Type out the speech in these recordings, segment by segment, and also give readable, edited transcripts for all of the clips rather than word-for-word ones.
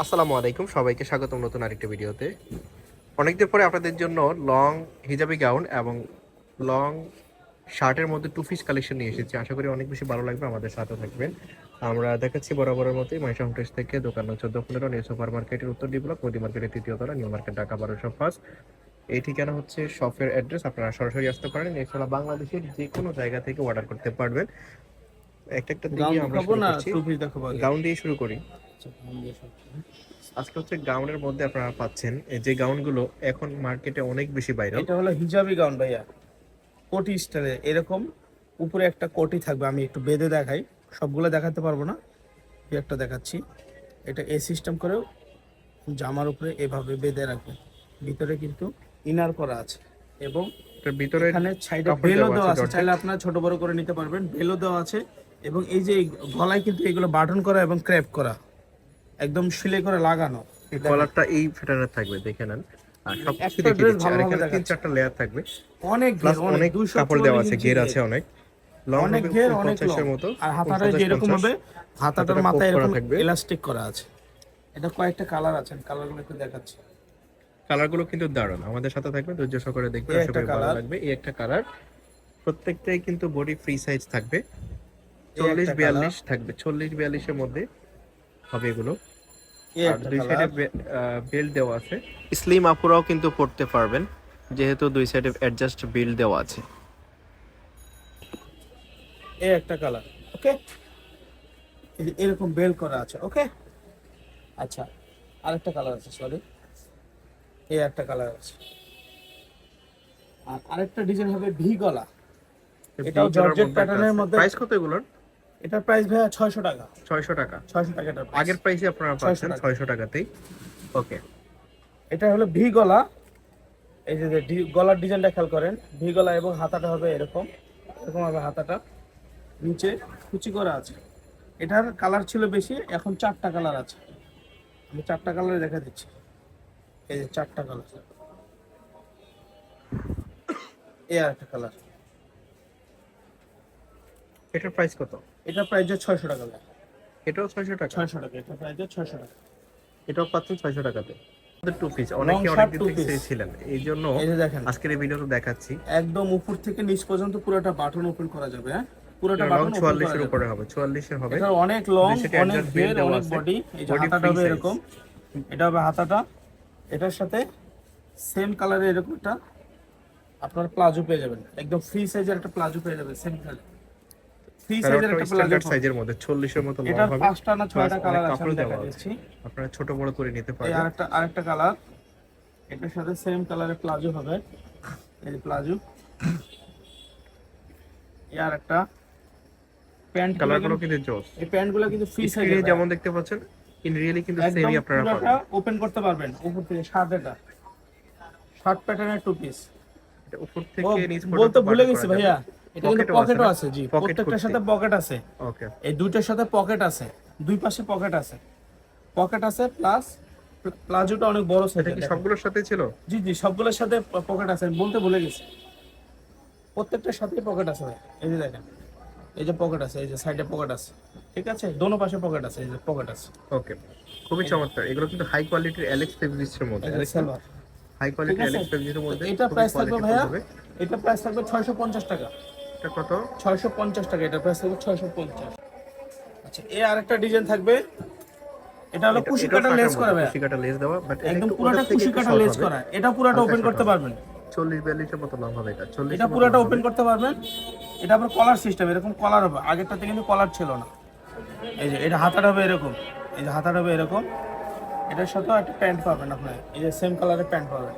আসসালামু আলাইকুম, সবাইকে স্বাগতম নতুন আরেকটা ভিডিওতে। অনেকদিন পরে আপনাদের জন্য লং হিজাবি গাউন এবং লং শার্টের মধ্যে টু পিস কালেকশন নিয়ে এসেছি। আশা করি অনেক বেশি ভালো লাগবে, আমাদের সাথে থাকবেন। আমরা দেখাচ্ছি বরাবরের মতোই মাইশা হোমটেক্স থেকে, দোকান 14-15 নিউ সুপার মার্কেটের উত্তর ডি ব্লক, মোদি মার্কেটের তৃতীয় তলা, নিউ মার্কেট, ঢাকা 1205। এই ঠিকানা হচ্ছে শপের অ্যাড্রেস। আপনারা সরাসরি আসতে পারেন, এছাড়া বাংলাদেশের যে কোনো জায়গা থেকে অর্ডার করতে পারবেন। একটা একটা গাউন দিয়ে আমরা দেখাবো শুরু না করছি। টু পিস দেখাবো আগে? গাউন দিয়ে শুরু করি। আচ্ছা, গাউন দিয়ে শুরু করি। আজকে হচ্ছে গাউনের মধ্যে আপনারা পাচ্ছেন এই যে গাউনগুলো এখন মার্কেটে অনেক বেশি ভাইরাল। এটা হলো হিজাবি গাউন ভাইয়া, কোটি স্টাইলে এরকম উপরে একটা কোটি থাকবে। আমি একটু বেঁধে দেখাই, সবগুলো দেখাতে পারবো না, এই একটা দেখাচ্ছি। এটা এ সিস্টেম করেও জামার উপরে এভাবে বেঁধে রাখবে। ভিতরে কিন্তু ইনার করা আছে এবং এটার ভিতরে এখানে সাইডে কাপড় বেলও দেওয়া আছে, জর্জেট। চাইলে আপনারা ছোট বড় করে নিতে পারবেন। বেলও দেওয়া আছে এবং এই যে গলায় কিন্তু এগুলো বাটন করা এবং ক্র্যাপ করা, একদম সিলাই করে লাগানো। এই কলারটা এই প্যাটার্নের থাকবে, দেখে নেন। আর সবকিছু একটা দেখিয়ে ড্রেস দিচ্ছি, আর ভালোভাবে এখানে দেখাচ্ছে। 3-4টা লেয়ার থাকবে, অনেক প্লাস ঘের, অনেক 244 কাপড় দেওয়া আছে, ইঞ্চি ঘের ঘের, আছে অনেক লং অনেক হবে, ঘের, অনেক 50 লং। এর মতো। আর হাতাটা 50, যে এরকম 50 হবে, হাতাটার হাতাটা মাথায় কোট করা এরকম থাকবে। ইলাস্টিক করা আছে। এটা কয়েকটা কালার আছে, কালারগুলো একটু দেখাচ্ছি। কালারগুলো কিন্তু দারুণ, আমাদের সাথে থাকবে, ধৈর্য সহকারে দেখবেন, এই আশা একটা করি ভালো কালার, লাগবে। এই একটা কালার, প্রত্যেকটাই কিন্তু বডি ফ্রি সাইজ থাকবে। এই একটা কালার, 40-42 থাকবে, 40-42 এর মধ্যে হবে এগুলো। এই আর একটা দুই সাইডে কালার, বেল্ট দেওয়া আছে। স্লিম আপুরাও কিন্তু পড়তে পারবেন, যেহেতু দুই সাইডে অ্যাডজাস্ট বেল্ট দেওয়া আছে। এই একটা কালার। ওকে, এরকম বেল করা আছে। ওকে, আচ্ছা, আরেকটা কালার আছে, সরি, এই একটা কালার আছে। আর আরেকটা ডিজাইন হবে ভি গলা, এটাও জর্জেট প্যাটার্নের মধ্যে। প্রাইস কত এগুলোর? এটার প্রাইস ভাইয়া 600 টাকা। 600 টাকা। 600 টাকা এটার প্রাইস। আগের প্রাইসে আপনারা 600 পাচ্ছেন টাকা। 600 টাকাতেই। ওকে, এটা হলো ভি গলা। এই যে গলার ডিজাইনটা খেয়াল করেন, ভি গলা এবং হাতাটা হবে এরকম, এরকম হবে হাতাটা, নিচে কুচি করা আছে। এটার কালার ছিল বেশি, এখন 4টা কালার আছে। আমি 4টা কালারে দেখা দিচ্ছি। এই যে 4টা কালার, এই আর একটা কালার। এটার প্রাইস কত? এটার প্রাইস যে 600 টাকা। এটাও 600 টাকা। 600 টাকা, এটার প্রাইস যে 600 টাকা। এটাও পাচ্ছেন 600 টাকাতে। আমাদের টু পিস লং অনেকে শার্ট অনেকদিন টু থেকে পিস, চেয়েছিলেন, এই জন্য এই যে দেখেন, আজকের এই ভিডিওটা দেখাচ্ছি। একদম উপর থেকে নিচ পর্যন্ত পুরোটা বাটন ওপেন করা যাবে। হ্যাঁ, পুরোটা লং বাটন ওপেন করা 44 এর যাবে। উপরে হবে, 44 এর হবে। এটা অনেক লং, দুই সাইডে অনেক অ্যাডজাস্ট বেল্ট ঘের, দেওয়া অনেক আছে, বডি। এই যে বডি হাতাটা ফ্রি হবে সাইজ। এরকম, এটা হবে হাতাটা। এটার সাথে সেম কালারের এরকম একটা আপনার প্লাজো পেয়ে যাবেন, একদম ফ্রি সাইজের একটা প্লাজো পেয়ে যাবেন, সেম কালার ফ্রি আর সাইজের একটা একটা প্লাজো স্ট্যান্ডার্ড পাবেন। সাইজের মধ্যে 40 এর মতো লং এটার হবে, 5টা না প্লাস 6টা অনেক কালার আছে, কাপড় আমি দেখা দেওয়া আছে। দিচ্ছি। আপনারা ছোট বড় করে নিতে এই পারবেন। আরেকটা কালার, এটার সাথে সেম কালারের প্লাজো হবে, এই যে প্লাজো। এই আরেকটা প্যান্ট, কালারগুলো কিন্তু জোস। এই প্যান্টগুলো কিন্তু ফ্রি সাইজের, স্ক্রিনে যেমন দেখতে পাচ্ছেন, ইন রিয়েলি কিন্তু একদম সেমই আপনারা পুরোটা পাবেন। ওপেন করতে পারবেন উপর থেকে। শার্ট, এটা শার্ট প্যাটার্নের টু পিস। এটা উপর ও, থেকে নিচ পর্যন্ত বলতে ভুলে বাটন গেছি করা যাবে। ভাইয়া, এটা কিন্তু পকেটও আছে পকেটও না? আছে। জি, পকেট প্রত্যেকটার কুর্তি। সাথে পকেট আছে। ওকে, এই দুইটার সাথে পকেট আছে, দুই পাশে পকেট আছে, পকেট আছে, প্লাস প্লাজোটা অনেক বড় এটা সাইজের। কি সবগুলোর সাথে ছিল? জি জি, সবগুলোর সাথে পকেট আছে, বলতে ভুলে গেছি। প্রত্যেকটার সাথেই পকেট আছে ভাই। এই যে দেখেন, এই যে পকেট আছে, এই যে সাইডে পকেট আছে, ঠিক আছে, দোনো পাশে পকেট আছে, এই যে পকেট আছে। ওকে, খুবই চমৎকার। এগুলো কিন্তু হাই কোয়ালিটির এলেক্স ফেব্রিক্সের মধ্যে, এই যে সালোয়ার, হাই ঠিক কোয়ালিটির আছে। এলেক্স ফেব্রিক্সের মধ্যে এটা খুবই প্রাইস থাকবে কোয়ালিটিফুল ভাইয়া, হবে। এটা প্রাইস থাকবে 650 টাকা। এটা কত? 650 টাকা, এটা প্রাইস থাকবে 650। আচ্ছা, এই আরেকটা ডিজাইন থাকবে, এটা হলো কুশি কাটা লেস করা ভাইয়া, কুশি কাটা লেস দেওয়া, বাট একদম পুরোটা কুশি কাটা লেস করা। এটা পুরোটা ওপেন করতে পারবেন, 40-42 এর মতো লং হবে। এটা 40 এটা পুরোটা ওপেন করতে পারবেন। এটা আবার কলার সিস্টেম, এরকম কলার হবে। আগেরটাতে কিন্তু কলার ছিল না। এই যে এটা হাতাটা হবে এরকম, এই যে হাতাটা হবে এরকম। এটার সাথেও একটা প্যান্ট পাবেন আপনার, এই যে সেম কালারের প্যান্ট পাবেন।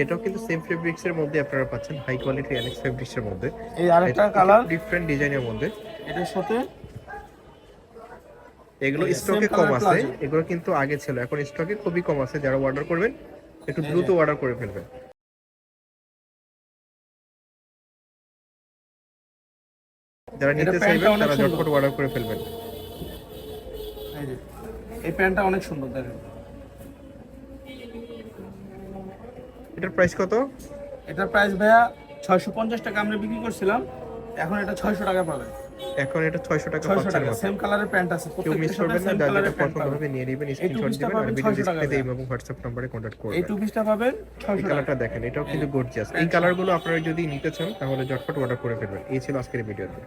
এটাও কিন্তু সেম ফেব্রিক্স এর মধ্যে আপনারা পাচ্ছেন, হাই কোয়ালিটি এলেক্স ফেব্রিক্স এর মধ্যে। এই আরেকটা কালার, ডিফারেন্ট ডিজাইনের মধ্যে। এটার সাথে এগুলো এই যে স্টকে same কম colour আছে, প্লাজো। এগুলো কিন্তু আগে ছিল, এখন স্টকে খুবই কম আছে। যারা অর্ডার করবেন একটু এই দ্রুত যে, অর্ডার করে ফেলবেন। যারা এটা নিতে প্যান্টটা চাইবেন অনেক তারা সুন্দর। ঝটপট অর্ডার করে ফেলবেন। এই যে এই প্যান্টটা অনেক সুন্দর দেখেন। এটার প্রাইস কত? এটার প্রাইস ভাইয়া 650 টাকা আমরা বিক্রি করছিলাম, এখন এটা 600 টাকা পাবেন। এখন এটা 600 টাকা 600 পাচ্ছেন টাকা মাত্র। সেম কালারের প্যান্ট আছে কেউ মিস প্রত্যেকটার সাথে করবেন না, সেম যার কালারের যেটা প্যান্ট পছন্দ পাবেন হবে নিয়ে নেবেন, এই টু স্ক্রিনশট পিসটা দিবেন আর পাবেন ভিডিও 600 টাকা ডিসপ্লেতে এবং হোয়াটসঅ্যাপ নম্বরে কন্টাক্ট এই করবেন। টু পিসটা পাবেন এই 600 টাকা কালারটা দেখেন, এটাও কিন্তু গর্জিয়াস। এই কালারগুলো আপনারা যদি নিতে চান তাহলে ঝটপট অর্ডার করে ফেলবেন। এই ছিল আজকের ভিডিওতে।